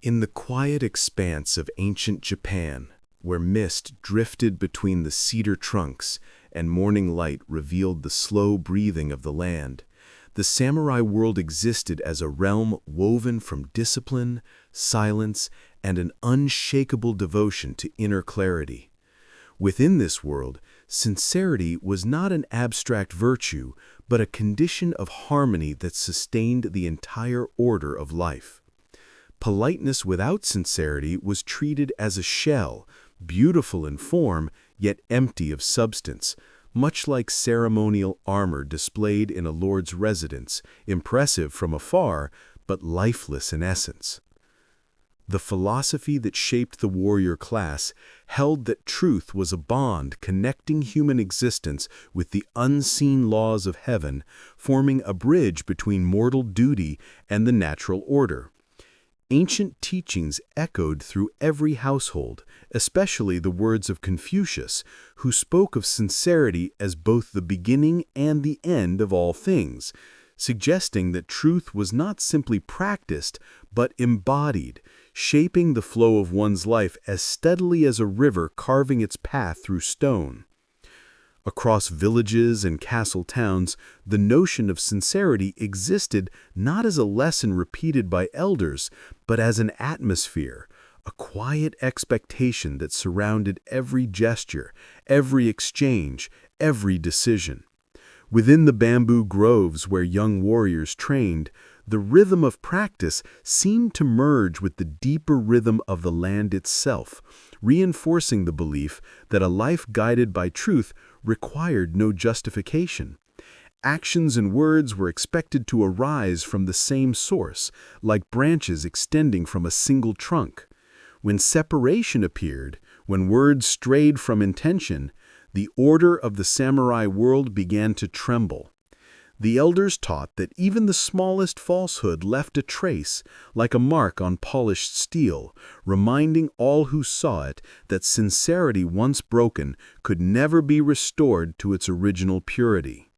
In the quiet expanse of ancient Japan, where mist drifted between the cedar trunks and morning light revealed the slow breathing of the land, the samurai world existed as a realm woven from discipline, silence, and an unshakable devotion to inner clarity. Within this world, sincerity was not an abstract virtue, but a condition of harmony that sustained the entire order of life. Politeness without sincerity was treated as a shell, beautiful in form, yet empty of substance, much like ceremonial armor displayed in a lord's residence, impressive from afar, but lifeless in essence. The philosophy that shaped the warrior class held that truth was a bond connecting human existence with the unseen laws of heaven, forming a bridge between mortal duty and the natural order. Ancient teachings echoed through every household, especially the words of Confucius, who spoke of sincerity as both the beginning and the end of all things, suggesting that truth was not simply practiced, but embodied, shaping the flow of one's life as steadily as a river carving its path through stone. Across villages and castle towns, the notion of sincerity existed not as a lesson repeated by elders, but as an atmosphere, a quiet expectation that surrounded every gesture, every exchange, every decision. Within the bamboo groves where young warriors trained, the rhythm of practice seemed to merge with the deeper rhythm of the land itself, reinforcing the belief that a life guided by truth required no justification. Actions and words were expected to arise from the same source, like branches extending from a single trunk. When separation appeared, when words strayed from intention, the order of the samurai world began to tremble. The elders taught that even the smallest falsehood left a trace, like a mark on polished steel, reminding all who saw it that sincerity once broken could never be restored to its original purity.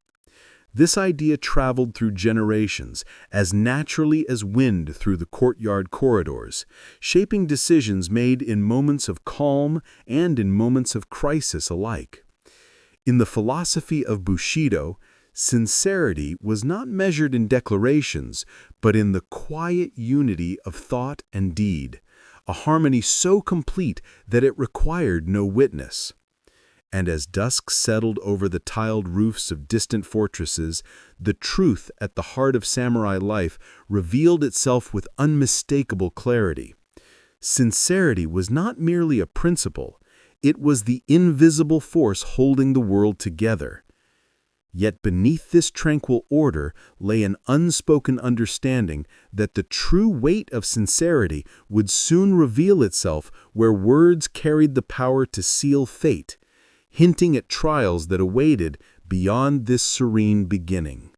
This idea traveled through generations as naturally as wind through the courtyard corridors, shaping decisions made in moments of calm and in moments of crisis alike. In the philosophy of Bushido, sincerity was not measured in declarations, but in the quiet unity of thought and deed, a harmony so complete that it required no witness. And as dusk settled over the tiled roofs of distant fortresses, the truth at the heart of samurai life revealed itself with unmistakable clarity. Sincerity was not merely a principle, it was the invisible force holding the world together. Yet beneath this tranquil order lay an unspoken understanding that the true weight of sincerity would soon reveal itself where words carried the power to seal fate, hinting at trials that awaited beyond this serene beginning.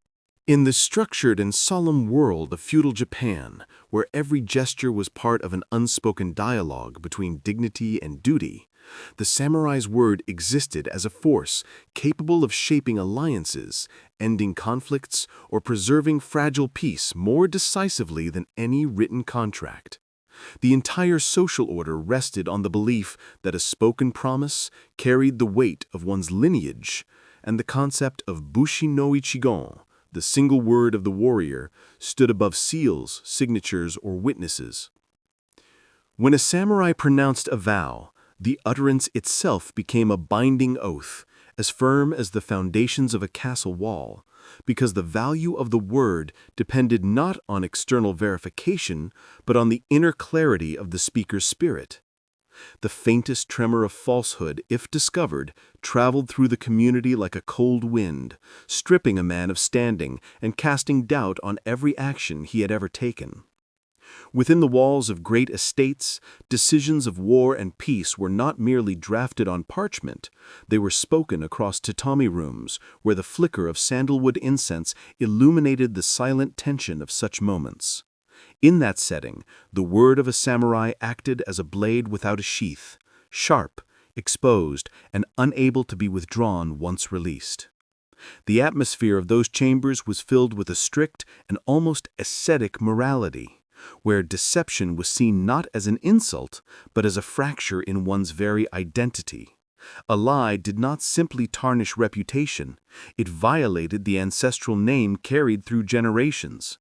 In the structured and solemn world of feudal Japan, where every gesture was part of an unspoken dialogue between dignity and duty, the samurai's word existed as a force capable of shaping alliances, ending conflicts, or preserving fragile peace more decisively than any written contract. The entire social order rested on the belief that a spoken promise carried the weight of one's lineage, and the concept of bushi no ichigon, the single word of the warrior, stood above seals, signatures, or witnesses. When a samurai pronounced a vow, the utterance itself became a binding oath, as firm as the foundations of a castle wall, because the value of the word depended not on external verification, but on the inner clarity of the speaker's spirit. The faintest tremor of falsehood, if discovered, traveled through the community like a cold wind, stripping a man of standing and casting doubt on every action he had ever taken. Within the walls of great estates, decisions of war and peace were not merely drafted on parchment, they were spoken across tatami rooms, where the flicker of sandalwood incense illuminated the silent tension of such moments. In that setting, the word of a samurai acted as a blade without a sheath, sharp, exposed, and unable to be withdrawn once released. The atmosphere of those chambers was filled with a strict and almost ascetic morality, where deception was seen not as an insult, but as a fracture in one's very identity. A lie did not simply tarnish reputation, it violated the ancestral name carried through generations.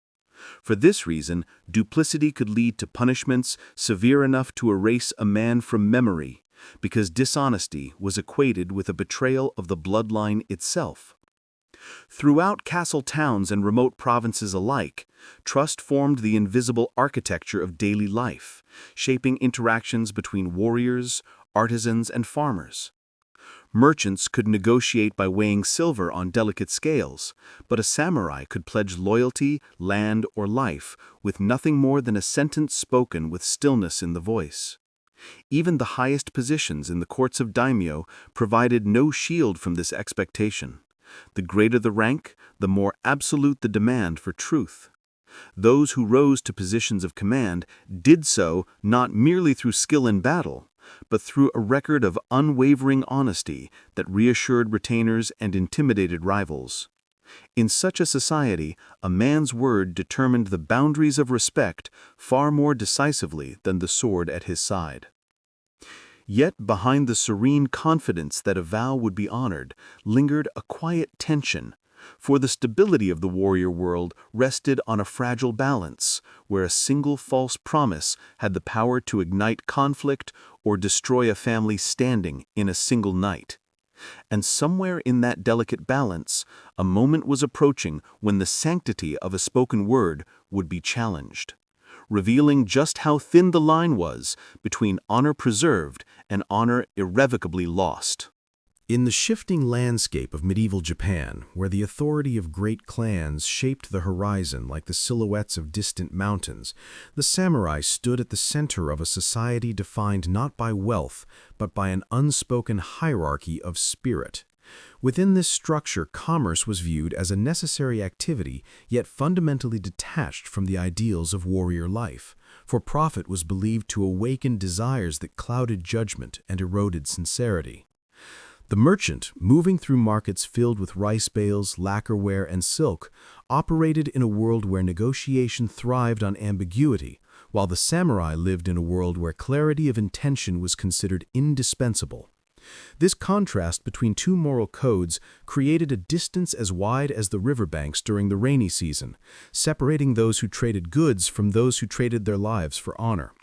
For this reason, duplicity could lead to punishments severe enough to erase a man from memory, because dishonesty was equated with a betrayal of the bloodline itself. Throughout castle towns and remote provinces alike, trust formed the invisible architecture of daily life, shaping interactions between warriors, artisans, and farmers. Merchants could negotiate by weighing silver on delicate scales, but a samurai could pledge loyalty, land, or life with nothing more than a sentence spoken with stillness in the voice. Even the highest positions in the courts of Daimyo provided no shield from this expectation. The greater the rank, the more absolute the demand for truth. Those who rose to positions of command did so not merely through skill in battle, but through a record of unwavering honesty that reassured retainers and intimidated rivals. In such a society, a man's word determined the boundaries of respect far more decisively than the sword at his side. Yet behind the serene confidence that a vow would be honored lingered a quiet tension, for the stability of the warrior world rested on a fragile balance, where a single false promise had the power to ignite conflict or destroy a family standing in a single night. And somewhere in that delicate balance, a moment was approaching when the sanctity of a spoken word would be challenged, revealing just how thin the line was between honor preserved and honor irrevocably lost. In the shifting landscape of medieval Japan, where the authority of great clans shaped the horizon like the silhouettes of distant mountains, the samurai stood at the center of a society defined not by wealth, but by an unspoken hierarchy of spirit. Within this structure, commerce was viewed as a necessary activity, yet fundamentally detached from the ideals of warrior life, for profit was believed to awaken desires that clouded judgment and eroded sincerity. The merchant, moving through markets filled with rice bales, lacquerware, and silk, operated in a world where negotiation thrived on ambiguity, while the samurai lived in a world where clarity of intention was considered indispensable. This contrast between two moral codes created a distance as wide as the riverbanks during the rainy season, separating those who traded goods from those who traded their lives for honor.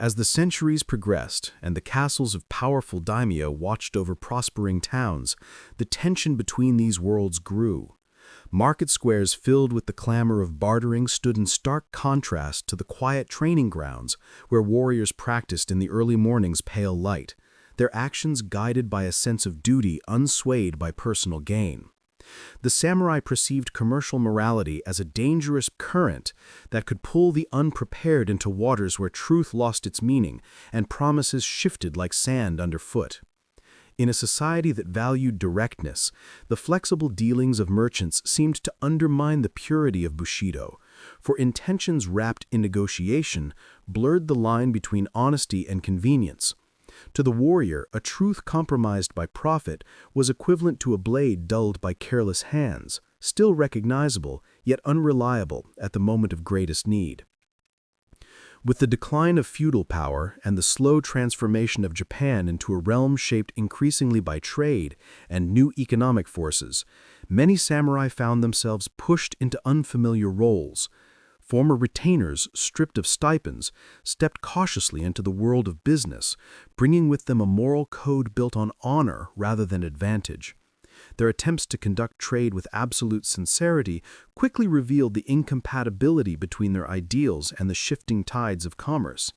As the centuries progressed and the castles of powerful daimyo watched over prospering towns, the tension between these worlds grew. Market squares filled with the clamor of bartering stood in stark contrast to the quiet training grounds where warriors practiced in the early morning's pale light, their actions guided by a sense of duty unswayed by personal gain. The samurai perceived commercial morality as a dangerous current that could pull the unprepared into waters where truth lost its meaning and promises shifted like sand underfoot. In a society that valued directness, the flexible dealings of merchants seemed to undermine the purity of Bushido, for intentions wrapped in negotiation blurred the line between honesty and convenience. To the warrior, a truth compromised by profit was equivalent to a blade dulled by careless hands, still recognizable, yet unreliable at the moment of greatest need. With the decline of feudal power and the slow transformation of Japan into a realm shaped increasingly by trade and new economic forces, many samurai found themselves pushed into unfamiliar roles. Former retainers, stripped of stipends, stepped cautiously into the world of business, bringing with them a moral code built on honor rather than advantage. Their attempts to conduct trade with absolute sincerity quickly revealed the incompatibility between their ideals and the shifting tides of commerce.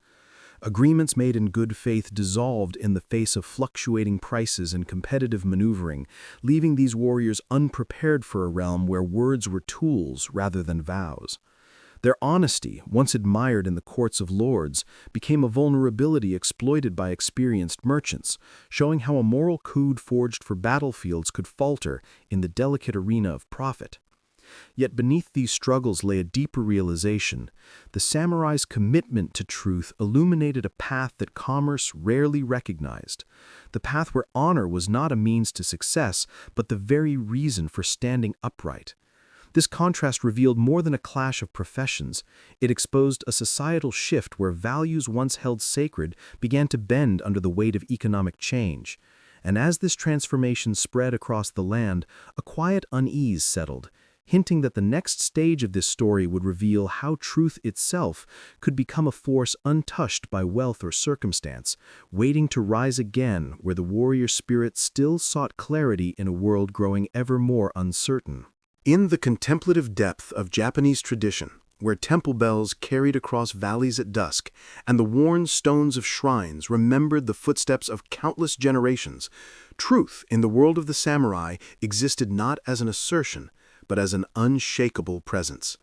Agreements made in good faith dissolved in the face of fluctuating prices and competitive maneuvering, leaving these warriors unprepared for a realm where words were tools rather than vows. Their honesty, once admired in the courts of lords, became a vulnerability exploited by experienced merchants, showing how a moral code forged for battlefields could falter in the delicate arena of profit. Yet beneath these struggles lay a deeper realization. The samurai's commitment to truth illuminated a path that commerce rarely recognized, the path where honor was not a means to success, but the very reason for standing upright. This contrast revealed more than a clash of professions. It exposed a societal shift where values once held sacred began to bend under the weight of economic change. And as this transformation spread across the land, a quiet unease settled, hinting that the next stage of this story would reveal how truth itself could become a force untouched by wealth or circumstance, waiting to rise again where the warrior spirit still sought clarity in a world growing ever more uncertain. In the contemplative depth of Japanese tradition, where temple bells carried across valleys at dusk, and the worn stones of shrines remembered the footsteps of countless generations, truth in the world of the samurai existed not as an assertion, but as an unshakable presence.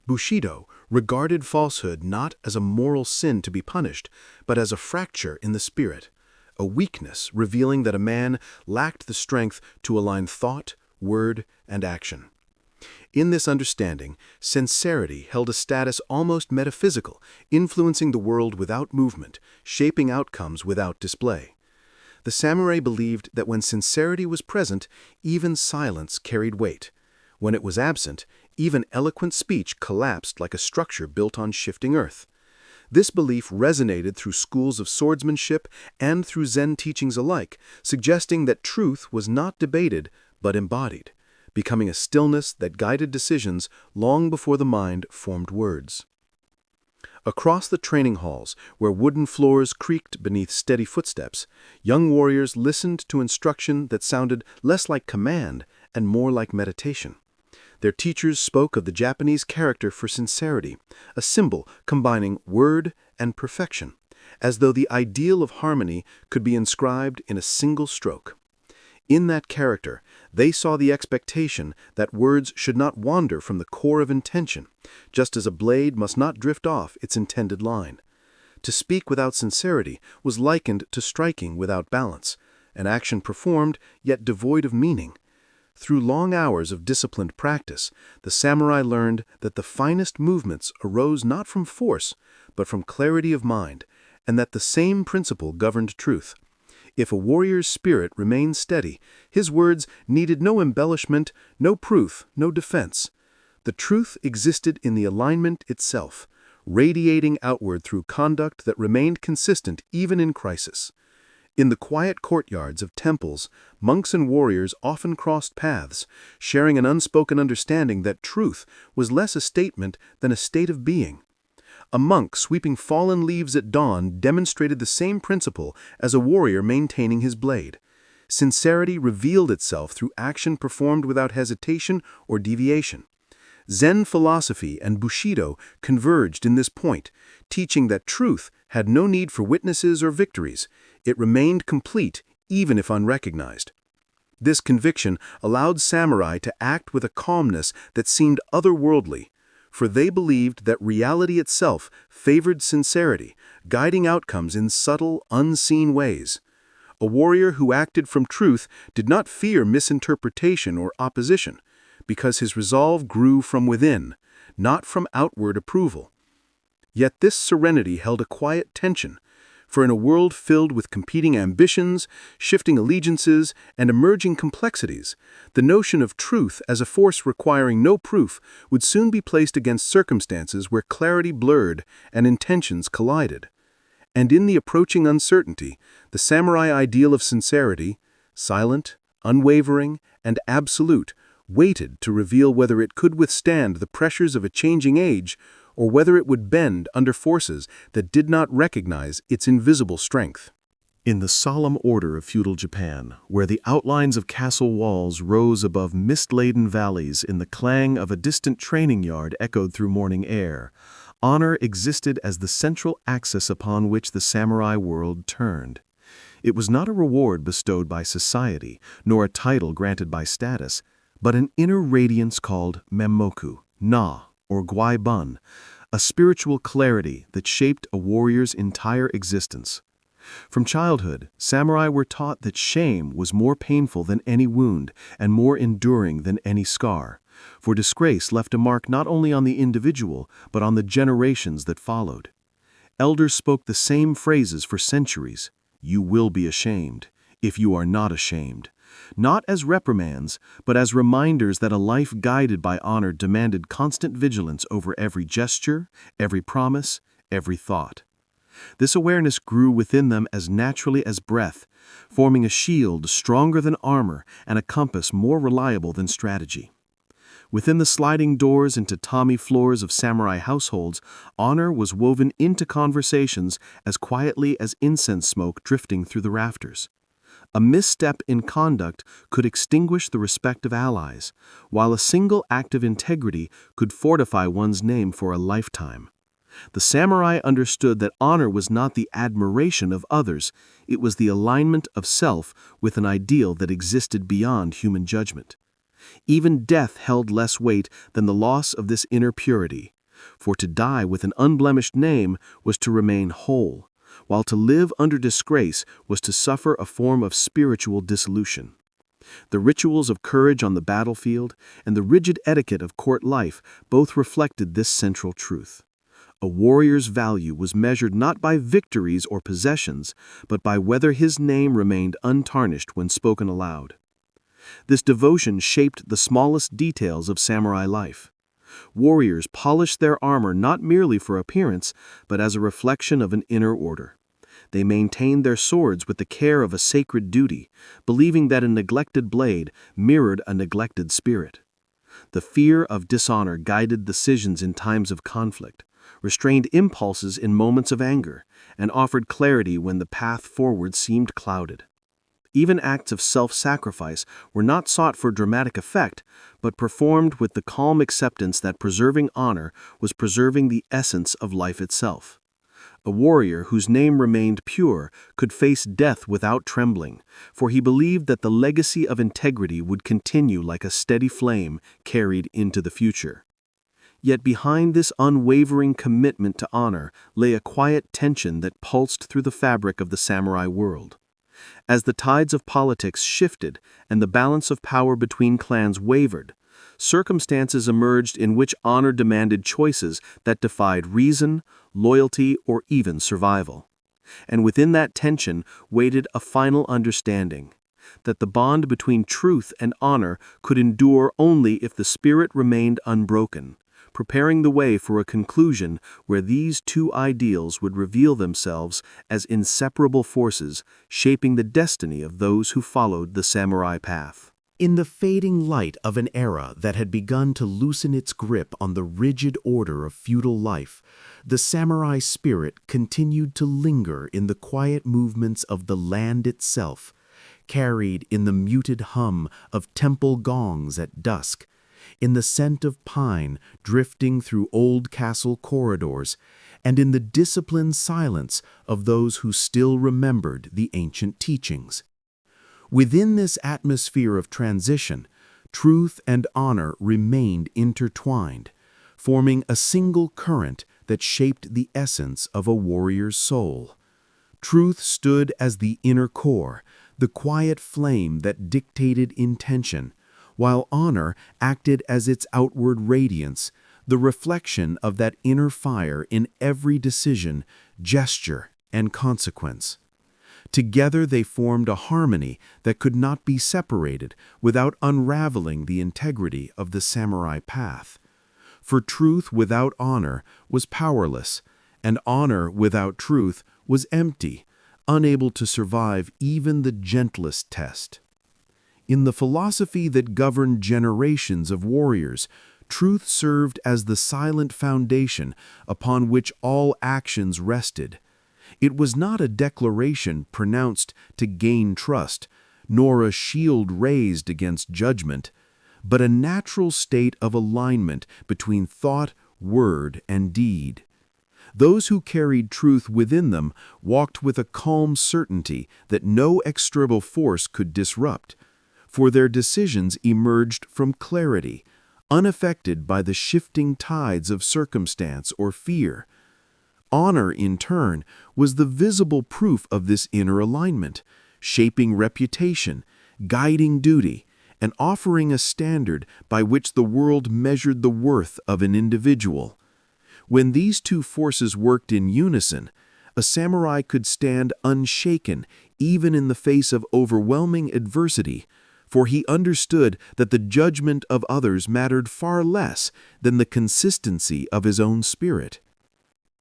Bushido regarded falsehood not as a moral sin to be punished, but as a fracture in the spirit, a weakness revealing that a man lacked the strength to align thought, word, and action. In this understanding, sincerity held a status almost metaphysical, influencing the world without movement, shaping outcomes without display. The samurai believed that when sincerity was present, even silence carried weight. When it was absent, even eloquent speech collapsed like a structure built on shifting earth. This belief resonated through schools of swordsmanship and through Zen teachings alike, suggesting that truth was not debated but embodied, becoming a stillness that guided decisions long before the mind formed words. Across the training halls, where wooden floors creaked beneath steady footsteps, young warriors listened to instruction that sounded less like command and more like meditation. Their teachers spoke of the Japanese character for sincerity, a symbol combining word and perfection, as though the ideal of harmony could be inscribed in a single stroke. In that character, they saw the expectation that words should not wander from the core of intention, just as a blade must not drift off its intended line. To speak without sincerity was likened to striking without balance, an action performed yet devoid of meaning. Through long hours of disciplined practice, the samurai learned that the finest movements arose not from force, but from clarity of mind, and that the same principle governed truth. If a warrior's spirit remained steady, his words needed no embellishment, no proof, no defense. The truth existed in the alignment itself, radiating outward through conduct that remained consistent even in crisis. In the quiet courtyards of temples, monks and warriors often crossed paths, sharing an unspoken understanding that truth was less a statement than a state of being. A monk sweeping fallen leaves at dawn demonstrated the same principle as a warrior maintaining his blade. Sincerity revealed itself through action performed without hesitation or deviation. Zen philosophy and Bushido converged in this point, teaching that truth had no need for witnesses or victories. It remained complete, even if unrecognized. This conviction allowed samurai to act with a calmness that seemed otherworldly, for they believed that reality itself favored sincerity, guiding outcomes in subtle, unseen ways. A warrior who acted from truth did not fear misinterpretation or opposition, because his resolve grew from within, not from outward approval. Yet this serenity held a quiet tension, for in a world filled with competing ambitions, shifting allegiances, and emerging complexities, the notion of truth as a force requiring no proof would soon be placed against circumstances where clarity blurred and intentions collided. And in the approaching uncertainty, the samurai ideal of sincerity, silent, unwavering, and absolute, waited to reveal whether it could withstand the pressures of a changing age or whether it would bend under forces that did not recognize its invisible strength. In the solemn order of feudal Japan, where the outlines of castle walls rose above mist-laden valleys and the clang of a distant training yard echoed through morning air, honor existed as the central axis upon which the samurai world turned. It was not a reward bestowed by society, nor a title granted by status, but an inner radiance called memmoku, na, or guai-bun, a spiritual clarity that shaped a warrior's entire existence. From childhood, samurai were taught that shame was more painful than any wound and more enduring than any scar, for disgrace left a mark not only on the individual but on the generations that followed. Elders spoke the same phrases for centuries: "You will be ashamed," "If you are not ashamed," not as reprimands, but as reminders that a life guided by honor demanded constant vigilance over every gesture, every promise, every thought. This awareness grew within them as naturally as breath, forming a shield stronger than armor and a compass more reliable than strategy. Within the sliding doors and tatami floors of samurai households, honor was woven into conversations as quietly as incense smoke drifting through the rafters. A misstep in conduct could extinguish the respect of allies, while a single act of integrity could fortify one's name for a lifetime. The samurai understood that honor was not the admiration of others, it was the alignment of self with an ideal that existed beyond human judgment. Even death held less weight than the loss of this inner purity, for to die with an unblemished name was to remain whole, while to live under disgrace was to suffer a form of spiritual dissolution. The rituals of courage on the battlefield and the rigid etiquette of court life both reflected this central truth. A warrior's value was measured not by victories or possessions, but by whether his name remained untarnished when spoken aloud. This devotion shaped the smallest details of samurai life. Warriors polished their armor not merely for appearance, but as a reflection of an inner order. They maintained their swords with the care of a sacred duty, believing that a neglected blade mirrored a neglected spirit. The fear of dishonor guided decisions in times of conflict, restrained impulses in moments of anger, and offered clarity when the path forward seemed clouded. Even acts of self-sacrifice were not sought for dramatic effect, but performed with the calm acceptance that preserving honor was preserving the essence of life itself. A warrior whose name remained pure could face death without trembling, for he believed that the legacy of integrity would continue like a steady flame carried into the future. Yet behind this unwavering commitment to honor lay a quiet tension that pulsed through the fabric of the samurai world. As the tides of politics shifted and the balance of power between clans wavered, circumstances emerged in which honor demanded choices that defied reason, loyalty, or even survival. And within that tension waited a final understanding, that the bond between truth and honor could endure only if the spirit remained unbroken, preparing the way for a conclusion where these two ideals would reveal themselves as inseparable forces shaping the destiny of those who followed the samurai path. In the fading light of an era that had begun to loosen its grip on the rigid order of feudal life, the samurai spirit continued to linger in the quiet movements of the land itself, carried in the muted hum of temple gongs at dusk, in the scent of pine drifting through old castle corridors, and in the disciplined silence of those who still remembered the ancient teachings. Within this atmosphere of transition, truth and honor remained intertwined, forming a single current that shaped the essence of a warrior's soul. Truth stood as the inner core, the quiet flame that dictated intention, while honor acted as its outward radiance, the reflection of that inner fire in every decision, gesture, and consequence. Together they formed a harmony that could not be separated without unraveling the integrity of the samurai path. For truth without honor was powerless, and honor without truth was empty, unable to survive even the gentlest test. In the philosophy that governed generations of warriors, truth served as the silent foundation upon which all actions rested. It was not a declaration pronounced to gain trust, nor a shield raised against judgment, but a natural state of alignment between thought, word, and deed. Those who carried truth within them walked with a calm certainty that no external force could disrupt, for their decisions emerged from clarity, unaffected by the shifting tides of circumstance or fear. Honor, in turn, was the visible proof of this inner alignment, shaping reputation, guiding duty, and offering a standard by which the world measured the worth of an individual. When these two forces worked in unison, A samurai could stand unshaken even in the face of overwhelming adversity, for he understood that the judgment of others mattered far less than the consistency of his own spirit.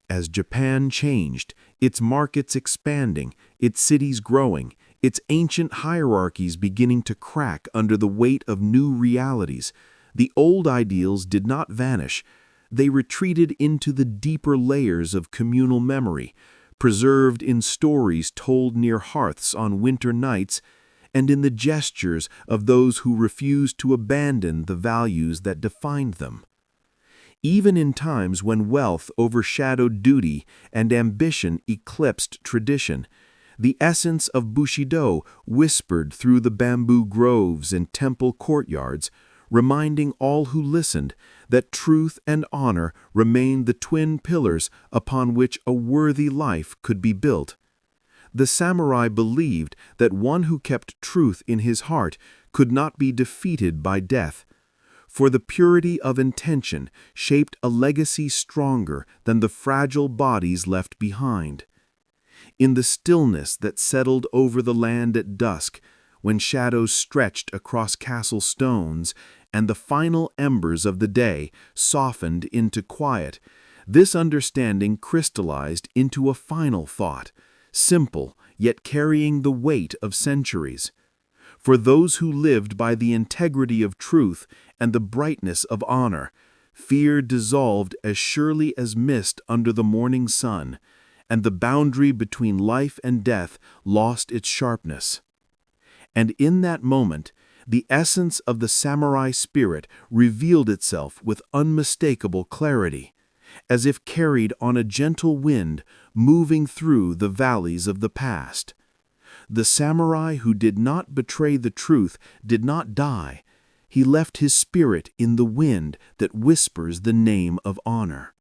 As Japan changed, its markets expanding, its cities growing, its ancient hierarchies beginning to crack under the weight of new realities, the old ideals did not vanish. They retreated into the deeper layers of communal memory, preserved in stories told near hearths on winter nights, and in the gestures of those who refused to abandon the values that defined them. Even in times when wealth overshadowed duty and ambition eclipsed tradition, the essence of Bushido whispered through the bamboo groves and temple courtyards, reminding all who listened that truth and honor remained the twin pillars upon which a worthy life could be built. The samurai believed that one who kept truth in his heart could not be defeated by death, for the purity of intention shaped a legacy stronger than the fragile bodies left behind. In the stillness that settled over the land at dusk, when shadows stretched across castle stones and the final embers of the day softened into quiet, this understanding crystallized into a final thought, simple yet carrying the weight of centuries. For those who lived by the integrity of truth and the brightness of honor, fear dissolved as surely as mist under the morning sun, and the boundary between life and death lost its sharpness. And in that moment, the essence of the samurai spirit revealed itself with unmistakable clarity, as if carried on a gentle wind moving through the valleys of the past. The samurai who did not betray the truth did not die. He left his spirit in the wind that whispers the name of honor.